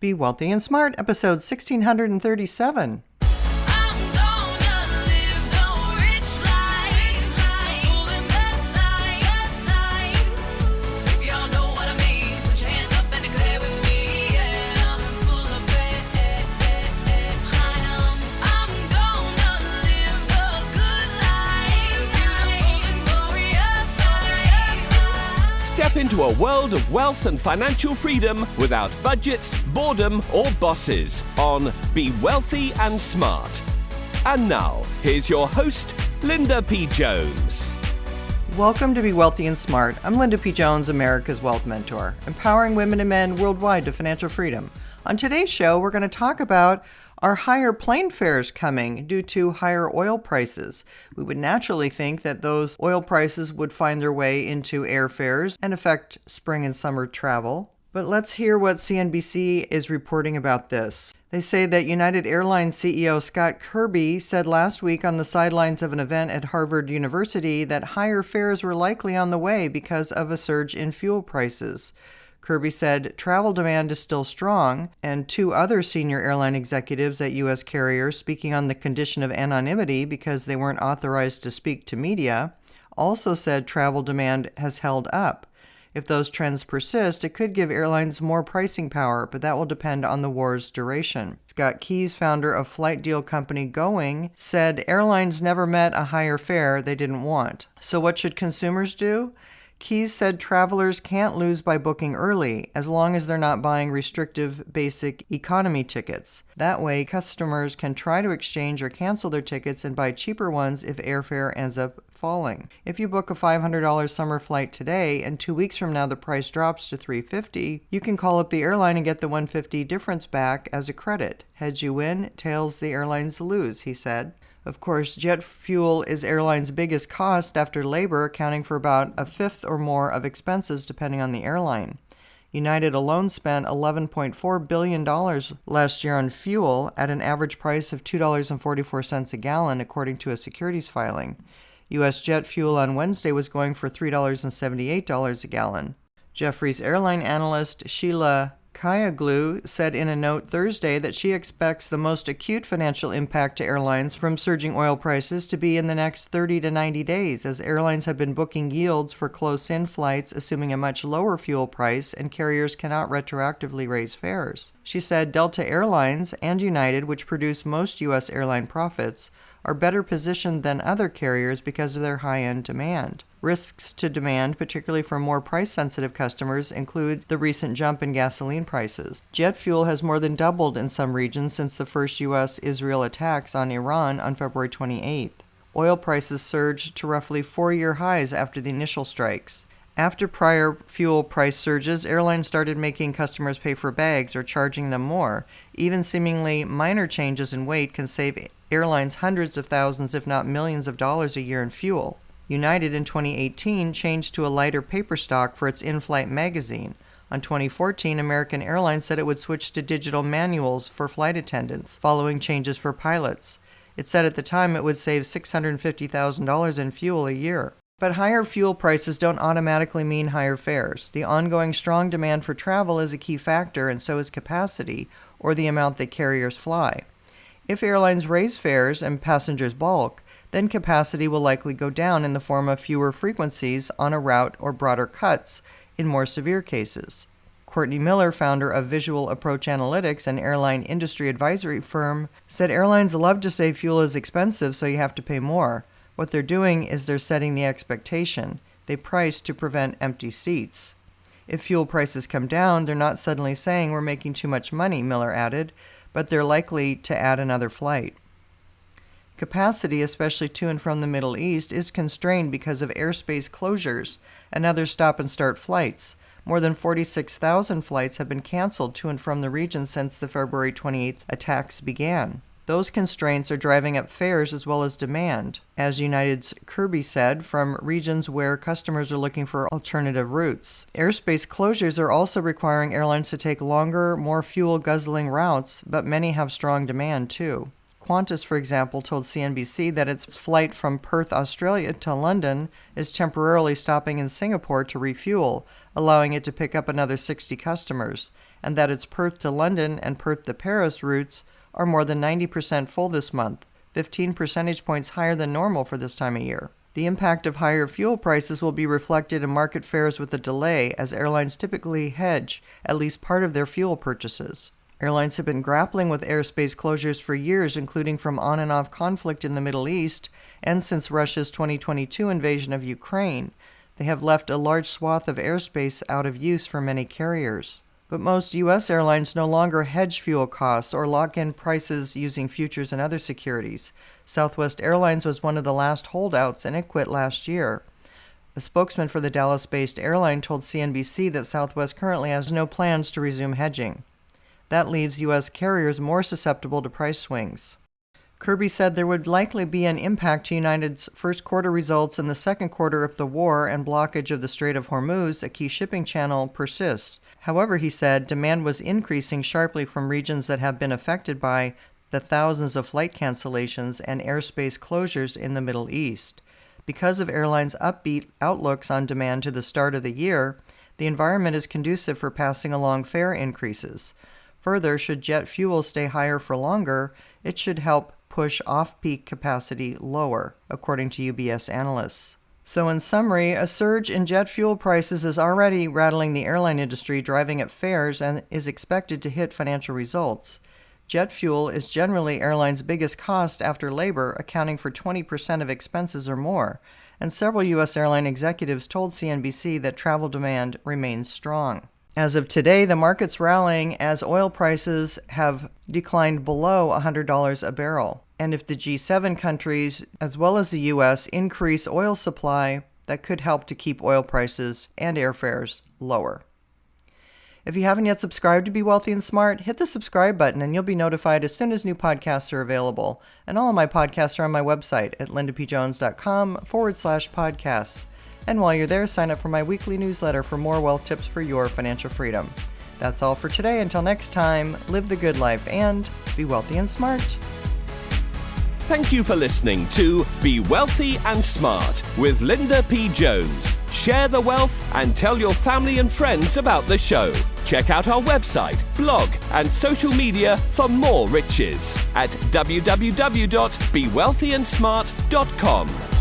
Be Wealthy and Smart, episode 1637. Step into a world of wealth and financial freedom without budgets, boredom, or bosses on Be Wealthy and Smart. And now, here's your host, Linda P. Jones. Welcome to Be Wealthy and Smart. I'm Linda P. Jones, America's Wealth Mentor, empowering women and men worldwide to financial freedom. On today's show, we're going to talk about are higher plane fares coming due to higher oil prices? We would naturally think that those oil prices would find their way into airfares and affect spring and summer travel. But let's hear what CNBC is reporting about this. They say that United Airlines CEO Scott Kirby said last week on the sidelines of an event at Harvard University that higher fares were likely on the way because of a surge in fuel prices. Kirby said travel demand is still strong, and two other senior airline executives at U.S. carriers, speaking on the condition of anonymity because they weren't authorized to speak to media, also said travel demand has held up. If those trends persist, it could give airlines more pricing power, but that will depend on the war's duration. Scott Keyes, founder of flight deal company Going, said airlines never met a higher fare they didn't want. So what should consumers do? Keyes said travelers can't lose by booking early, as long as they're not buying restrictive basic economy tickets. That way, customers can try to exchange or cancel their tickets and buy cheaper ones if airfare ends up falling. If you book a $500 summer flight today, and 2 weeks from now the price drops to $350, you can call up the airline and get the $150 difference back as a credit. Heads you win, tails the airlines lose, he said. Of course, jet fuel is airlines' biggest cost after labor, accounting for about a fifth or more of expenses depending on the airline. United alone spent $11.4 billion last year on fuel at an average price of $2.44 a gallon, according to a securities filing. U.S. jet fuel on Wednesday was going for $3.78 a gallon. Jefferies airline analyst Sheila Kayaglu said in a note Thursday that she expects the most acute financial impact to airlines from surging oil prices to be in the next 30 to 90 days, as airlines have been booking yields for close-in flights assuming a much lower fuel price, and carriers cannot retroactively raise fares. She said Delta Airlines and United, which produce most U.S. airline profits, are better positioned than other carriers because of their high-end demand. Risks to demand, particularly for more price-sensitive customers, include the recent jump in gasoline prices. Jet fuel has more than doubled in some regions since the first U.S.-Israel attacks on Iran on February 28th. Oil prices surged to roughly four-year highs after the initial strikes. After prior fuel price surges, airlines started making customers pay for bags or charging them more. Even seemingly minor changes in weight can save airlines hundreds of thousands, if not millions of dollars a year in fuel. United in 2018 changed to a lighter paper stock for its in-flight magazine. On 2014, American Airlines said it would switch to digital manuals for flight attendants, following changes for pilots. It said at the time it would save $650,000 in fuel a year. But higher fuel prices don't automatically mean higher fares. The ongoing strong demand for travel is a key factor, and so is capacity, or the amount that carriers fly. If airlines raise fares and passengers bulk, then capacity will likely go down in the form of fewer frequencies on a route or broader cuts in more severe cases. Courtney Miller, founder of Visual Approach Analytics, an airline industry advisory firm, said airlines love to say fuel is expensive, so you have to pay more. What they're doing is they're setting the expectation. They price to prevent empty seats. If fuel prices come down, they're not suddenly saying we're making too much money, Miller added, but they're likely to add another flight. Capacity, especially to and from the Middle East, is constrained because of airspace closures and other stop-and-start flights. More than 46,000 flights have been canceled to and from the region since the February 28th attacks began. Those constraints are driving up fares as well as demand, as United's Kirby said, from regions where customers are looking for alternative routes. Airspace closures are also requiring airlines to take longer, more fuel-guzzling routes, but many have strong demand too. Qantas, for example, told CNBC that its flight from Perth, Australia to London is temporarily stopping in Singapore to refuel, allowing it to pick up another 60 customers. and that its Perth to London and Perth to Paris routes are more than 90% full this month, 15 percentage points higher than normal for this time of year. The impact of higher fuel prices will be reflected in market fares with a delay, as airlines typically hedge at least part of their fuel purchases. Airlines have been grappling with airspace closures for years, including from on and off conflict in the Middle East and since Russia's 2022 invasion of Ukraine. They have left a large swath of airspace out of use for many carriers. But most U.S. airlines no longer hedge fuel costs or lock in prices using futures and other securities. Southwest Airlines was one of the last holdouts, and it quit last year. A spokesman for the Dallas-based airline told CNBC that Southwest currently has no plans to resume hedging. That leaves U.S. carriers more susceptible to price swings. Kirby said there would likely be an impact to United's first quarter results in the second quarter if the war and blockage of the Strait of Hormuz, a key shipping channel, persists. However, he said, demand was increasing sharply from regions that have been affected by the thousands of flight cancellations and airspace closures in the Middle East. Because of airlines' upbeat outlooks on demand to the start of the year, the environment is conducive for passing along fare increases. Further, should jet fuel stay higher for longer, it should help push off-peak capacity lower, according to UBS analysts. So in summary, a surge in jet fuel prices is already rattling the airline industry, driving up fares, and is expected to hit financial results. Jet fuel is generally airlines' biggest cost after labor, accounting for 20% of expenses or more, and several U.S. airline executives told CNBC that travel demand remains strong. As of today, the market's rallying as oil prices have declined below $100 a barrel. And if the G7 countries, as well as the U.S., increase oil supply, that could help to keep oil prices and airfares lower. If you haven't yet subscribed to Be Wealthy and Smart, hit the subscribe button and you'll be notified as soon as new podcasts are available. And all of my podcasts are on my website at lindapjones.com/podcasts. And while you're there, sign up for my weekly newsletter for more wealth tips for your financial freedom. That's all for today. Until next time, live the good life and be wealthy and smart. Thank you for listening to Be Wealthy and Smart with Linda P. Jones. Share the wealth and tell your family and friends about the show. Check out our website, blog, and social media for more riches at www.bewealthyandsmart.com.